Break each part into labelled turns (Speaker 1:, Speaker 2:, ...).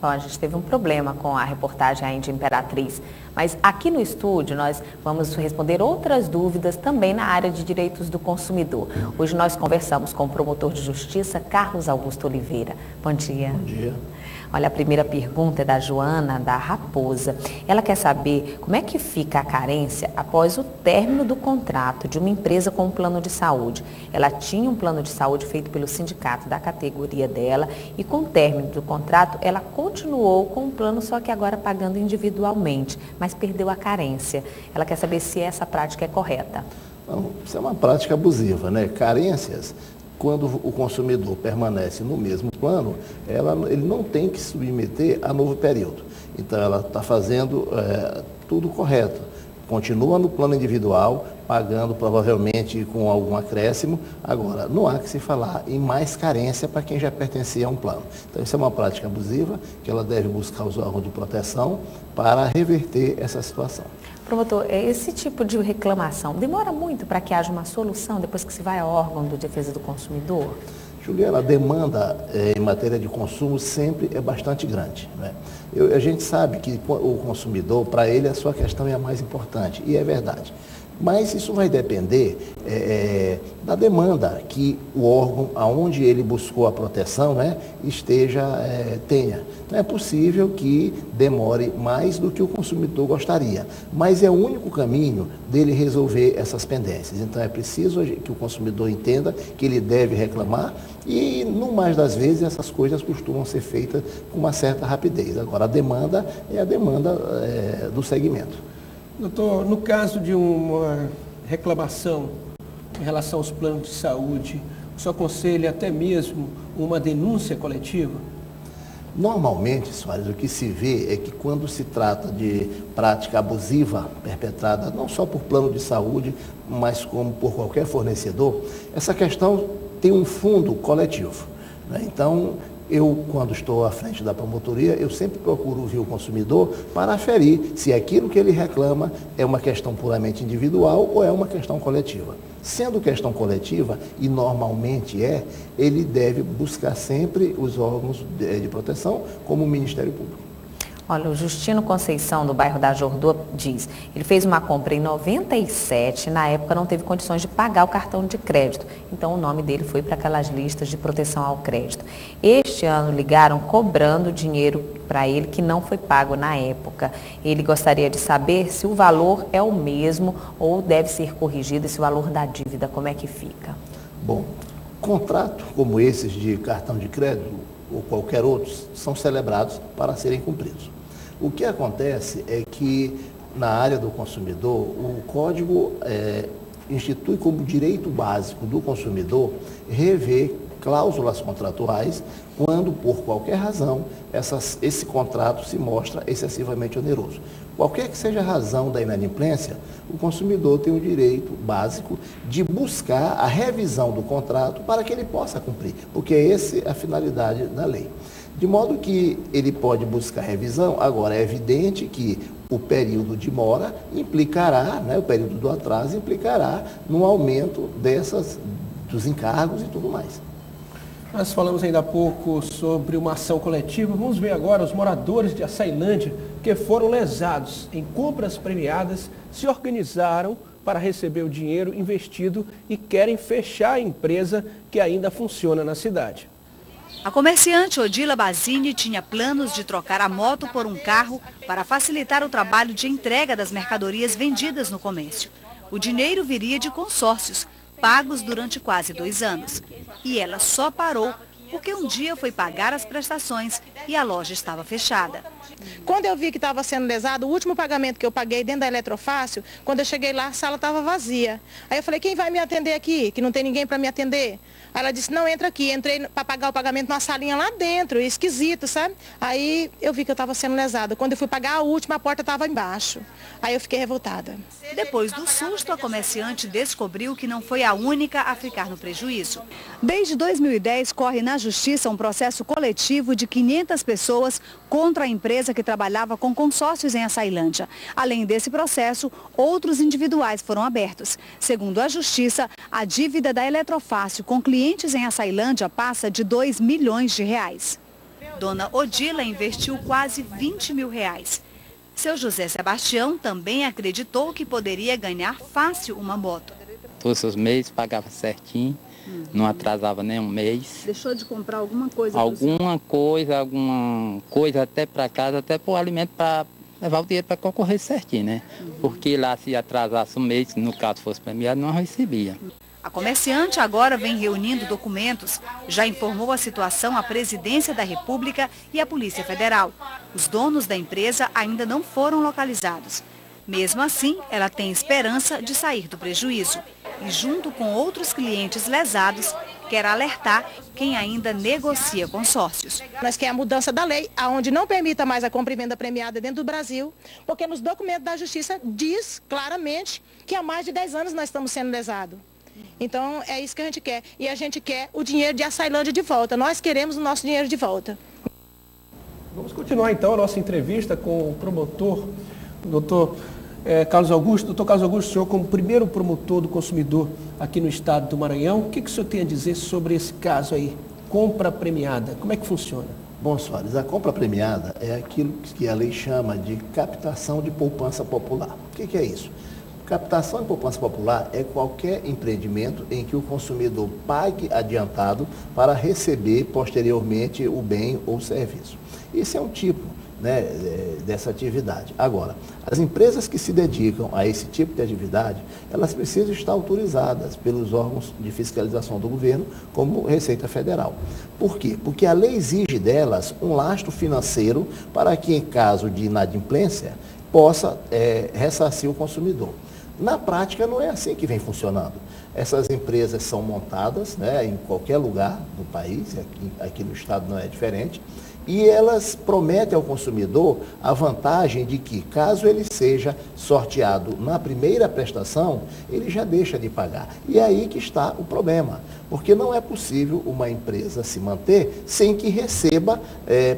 Speaker 1: Bom, a gente teve um problema com a reportagem aí de Imperatriz, mas aqui no estúdio nós vamos responder outras dúvidas também na área de direitos do consumidor. Hoje nós conversamos com o promotor de justiça, Carlos Augusto Oliveira. Bom dia.
Speaker 2: Bom dia.
Speaker 1: Olha, a primeira pergunta é da Joana, da Raposa. Ela quer saber como é que fica a carência após o término do contrato de uma empresa com um plano de saúde. Ela tinha um plano de saúde feito pelo sindicato da categoria dela e com o término do contrato ela continuou com o plano, só que agora pagando individualmente, mas perdeu a carência. Ela quer saber se essa prática é correta.
Speaker 2: Não, isso é uma prática abusiva, né? Carências, quando o consumidor permanece no mesmo plano, ele não tem que se submeter a novo período. Então, ela está fazendo tudo correto. Continua no plano individual, pagando provavelmente com algum acréscimo. Agora, não há que se falar em mais carência para quem já pertencia a um plano. Então, isso é uma prática abusiva que ela deve buscar os órgãos de proteção para reverter essa situação.
Speaker 1: Promotor, esse tipo de reclamação demora muito para que haja uma solução depois que se vai ao órgão de defesa do consumidor?
Speaker 2: Juliana, a demanda em matéria de consumo sempre é bastante grande, né? A gente sabe que o consumidor, para ele, a sua questão é a mais importante, e é verdade. Mas isso vai depender da demanda que o órgão, aonde ele buscou a proteção, né, tenha. Então é possível que demore mais do que o consumidor gostaria, mas é o único caminho dele resolver essas pendências. Então é preciso que o consumidor entenda que ele deve reclamar e, no mais das vezes, essas coisas costumam ser feitas com uma certa rapidez. Agora, a demanda é a demanda do segmento.
Speaker 3: Doutor, no caso de uma reclamação em relação aos planos de saúde, o senhor aconselha até mesmo uma denúncia coletiva?
Speaker 2: Normalmente, Soares, o que se vê é que quando se trata de prática abusiva perpetrada não só por plano de saúde, mas como por qualquer fornecedor, essa questão tem um fundo coletivo, né? Então, quando estou à frente da promotoria, eu sempre procuro ouvir o consumidor para aferir se aquilo que ele reclama é uma questão puramente individual ou é uma questão coletiva. Sendo questão coletiva, e normalmente ele deve buscar sempre os órgãos de proteção, como o Ministério Público.
Speaker 1: Olha, o Justino Conceição, do bairro da Jordô, diz, ele fez uma compra em 97, na época não teve condições de pagar o cartão de crédito, então o nome dele foi para aquelas listas de proteção ao crédito. Este ano ligaram cobrando dinheiro para ele que não foi pago na época. Ele gostaria de saber se o valor é o mesmo ou deve ser corrigido, esse valor da dívida, como é que fica?
Speaker 2: Bom, contratos como esses de cartão de crédito ou qualquer outros são celebrados para serem cumpridos. O que acontece é que, na área do consumidor, o Código institui como direito básico do consumidor rever cláusulas contratuais quando, por qualquer razão, esse contrato se mostra excessivamente oneroso. Qualquer que seja a razão da inadimplência, o consumidor tem o direito básico de buscar a revisão do contrato para que ele possa cumprir, porque é essa a finalidade da lei. De modo que ele pode buscar revisão. Agora, é evidente que o período de mora implicará, né, o período do atraso implicará no aumento dos encargos e tudo mais.
Speaker 3: Nós falamos ainda há pouco sobre uma ação coletiva. Vamos ver agora os moradores de Açailândia que foram lesados em compras premiadas, se organizaram para receber o dinheiro investido e querem fechar a empresa que ainda funciona na cidade.
Speaker 4: A comerciante Odila Basini tinha planos de trocar a moto por um carro para facilitar o trabalho de entrega das mercadorias vendidas no comércio. O dinheiro viria de consórcios, pagos durante quase 2 anos. E ela só parou porque um dia foi pagar as prestações e a loja estava fechada.
Speaker 5: Quando eu vi que estava sendo lesado, o último pagamento que eu paguei dentro da Eletrofácil, quando eu cheguei lá, a sala estava vazia. Aí eu falei, quem vai me atender aqui? Que não tem ninguém para me atender. Aí ela disse, não, entra aqui. Entrei para pagar o pagamento numa salinha lá dentro, esquisito, sabe? Aí eu vi que eu estava sendo lesada. Quando eu fui pagar a última, a porta estava embaixo. Aí eu fiquei revoltada.
Speaker 4: Depois do susto, a comerciante descobriu que não foi a única a ficar no prejuízo. Desde 2010, corre na Justiça um processo coletivo de 500 pessoas contra a empresa que trabalhava com consórcios em Açailândia. Além desse processo, outros individuais foram abertos. Segundo a Justiça, a dívida da Eletrofácil com clientes em Açailândia passa de R$ 2 milhões. Dona Odila investiu quase R$20 mil. Seu José Sebastião também acreditou que poderia ganhar fácil uma moto.
Speaker 6: Todos os meses pagava certinho, não atrasava nem um mês.
Speaker 4: Deixou de comprar alguma coisa?
Speaker 6: Alguma coisa até para casa, até para o alimento, para levar o dinheiro para concorrer certinho, né? Porque lá se atrasasse um mês, no caso fosse premiado, não recebia.
Speaker 4: A comerciante agora vem reunindo documentos, já informou a situação à Presidência da República e à Polícia Federal. Os donos da empresa ainda não foram localizados. Mesmo assim, ela tem esperança de sair do prejuízo. E junto com outros clientes lesados, quer alertar quem ainda negocia consórcios.
Speaker 5: Nós queremos a mudança da lei, onde não permita mais a compra e venda premiada dentro do Brasil, porque nos documentos da Justiça diz claramente que há mais de 10 anos nós estamos sendo lesados. Então, é isso que a gente quer. E a gente quer o dinheiro de Açailândia de volta. Nós queremos o nosso dinheiro de volta.
Speaker 3: Vamos continuar, então, a nossa entrevista com o promotor, o doutor Carlos Augusto. Doutor Carlos Augusto, o senhor como primeiro promotor do consumidor aqui no estado do Maranhão, o que o senhor tem a dizer sobre esse caso aí, compra premiada? Como é que funciona?
Speaker 2: Bom, Soares, a compra premiada é aquilo que a lei chama de captação de poupança popular. O que é isso? Captação de poupança popular é qualquer empreendimento em que o consumidor pague adiantado para receber posteriormente o bem ou serviço. Esse é um tipo, né, dessa atividade. Agora, as empresas que se dedicam a esse tipo de atividade, elas precisam estar autorizadas pelos órgãos de fiscalização do governo, como Receita Federal. Por quê? Porque a lei exige delas um lastro financeiro para que, em caso de inadimplência, possa ressarcir o consumidor. Na prática, não é assim que vem funcionando. Essas empresas são montadas, né, em qualquer lugar do país, aqui no estado não é diferente, e elas prometem ao consumidor a vantagem de que, caso ele seja sorteado na primeira prestação, ele já deixa de pagar. E é aí que está o problema, porque não é possível uma empresa se manter sem que receba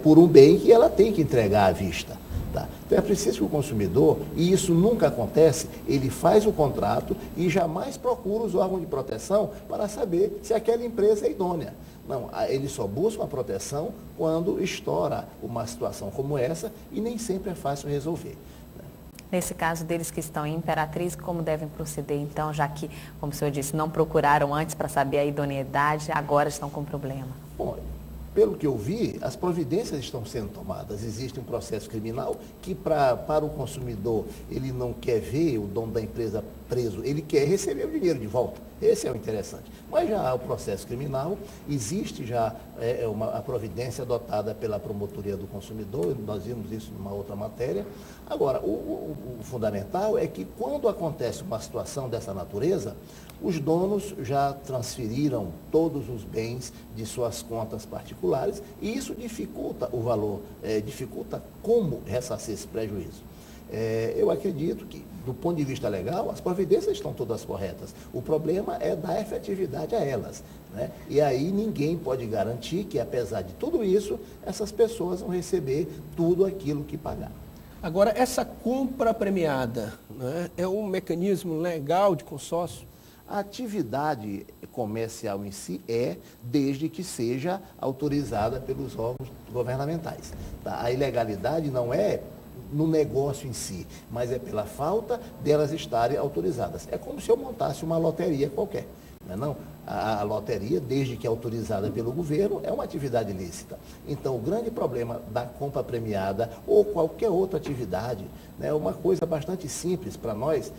Speaker 2: por um bem que ela tem que entregar à vista. Tá? Então é preciso que o consumidor, e isso nunca acontece, ele faz o contrato e jamais procura os órgãos de proteção para saber se aquela empresa é idônea. Não, ele só busca uma proteção quando estoura uma situação como essa e nem sempre é fácil resolver.
Speaker 1: Nesse caso deles que estão em Imperatriz, como devem proceder então, já que, como o senhor disse, não procuraram antes para saber a idoneidade, agora estão com problema?
Speaker 2: Bom, pelo que eu vi, as providências estão sendo tomadas. Existe um processo criminal que para o consumidor, ele não quer ver o dono da empresa preso, ele quer receber o dinheiro de volta. Esse é o interessante. Mas já há o processo criminal, existe já a providência adotada pela Promotoria do Consumidor, nós vimos isso numa outra matéria. Agora, o fundamental é que quando acontece uma situação dessa natureza, os donos já transferiram todos os bens de suas contas particulares e isso dificulta o valor, dificulta como ressarcir esse prejuízo. Eu acredito que, do ponto de vista legal, as providências estão todas corretas. O problema é dar efetividade a elas, né? E aí ninguém pode garantir que, apesar de tudo isso, essas pessoas vão receber tudo aquilo que pagaram.
Speaker 3: Agora, essa compra premiada, né, é um mecanismo legal de consórcio?
Speaker 2: A atividade comercial em si desde que seja autorizada pelos órgãos governamentais. Tá? A ilegalidade não é no negócio em si, mas é pela falta delas estarem autorizadas. É como se eu montasse uma loteria qualquer. Não é não? A loteria, desde que é autorizada pelo governo, é uma atividade lícita. Então, o grande problema da compra premiada ou qualquer outra atividade, né, é uma coisa bastante simples para nós.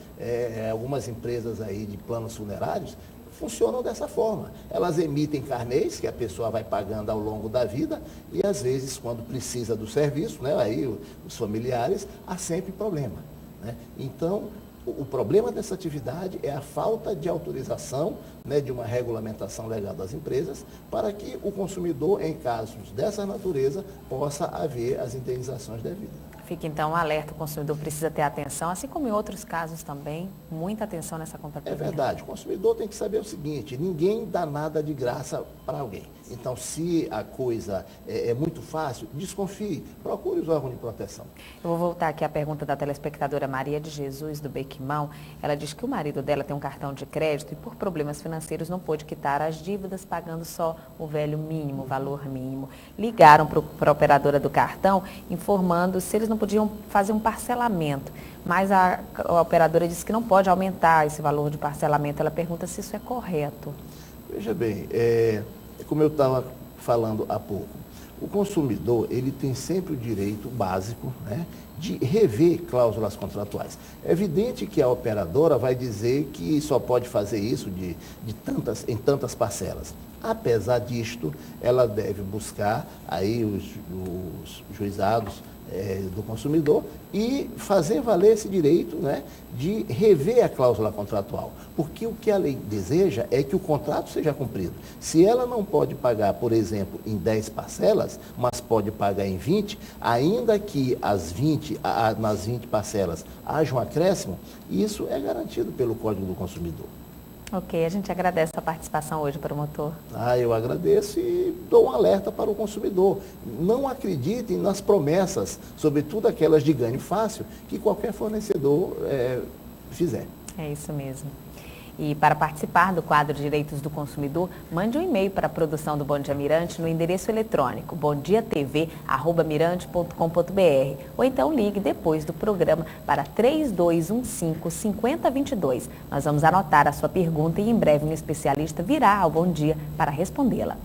Speaker 2: Algumas empresas aí de planos funerários funcionam dessa forma. Elas emitem carnês que a pessoa vai pagando ao longo da vida e, às vezes, quando precisa do serviço, né, aí os familiares, há sempre problema. Né? Então, o problema dessa atividade é a falta de autorização, né, de uma regulamentação legal das empresas para que o consumidor, em casos dessa natureza, possa haver as indenizações devidas.
Speaker 1: Fica então um alerta, o consumidor precisa ter atenção, assim como em outros casos também, muita atenção nessa compra
Speaker 2: É
Speaker 1: premiada.
Speaker 2: verdade, o consumidor tem que saber o seguinte, ninguém dá nada de graça para alguém. Então, se a coisa é muito fácil, desconfie, procure os órgãos de proteção.
Speaker 1: Eu vou voltar aqui à pergunta da telespectadora Maria de Jesus, do Bequimão. Ela diz que o marido dela tem um cartão de crédito e por problemas financeiros não pôde quitar as dívidas, pagando só o velho mínimo, o valor mínimo. Ligaram para a operadora do cartão, informando se eles não podiam fazer um parcelamento. Mas a operadora disse que não pode aumentar esse valor de parcelamento. Ela pergunta se isso é correto.
Speaker 2: Veja bem, como eu estava falando há pouco, o consumidor ele tem sempre o direito básico, né, de rever cláusulas contratuais. É evidente que a operadora vai dizer que só pode fazer isso em tantas parcelas. Apesar disto, ela deve buscar aí os juizados do consumidor e fazer valer esse direito, né, de rever a cláusula contratual. Porque o que a lei deseja é que o contrato seja cumprido. Se ela não pode pagar, por exemplo, em 10 parcelas, mas pode pagar em 20, ainda que nas 20 parcelas haja um acréscimo, isso é garantido pelo Código do Consumidor.
Speaker 1: Ok, a gente agradece a participação hoje, promotor.
Speaker 2: Eu agradeço e dou um alerta para o consumidor. Não acreditem nas promessas, sobretudo aquelas de ganho fácil, que qualquer fornecedor fizer.
Speaker 1: É isso mesmo. E para participar do quadro Direitos do Consumidor, mande um e-mail para a produção do Bom Dia Mirante no endereço eletrônico bomdiatv@mirante.com.br ou então ligue depois do programa para 3215-5022. Nós vamos anotar a sua pergunta e em breve um especialista virá ao Bom Dia para respondê-la.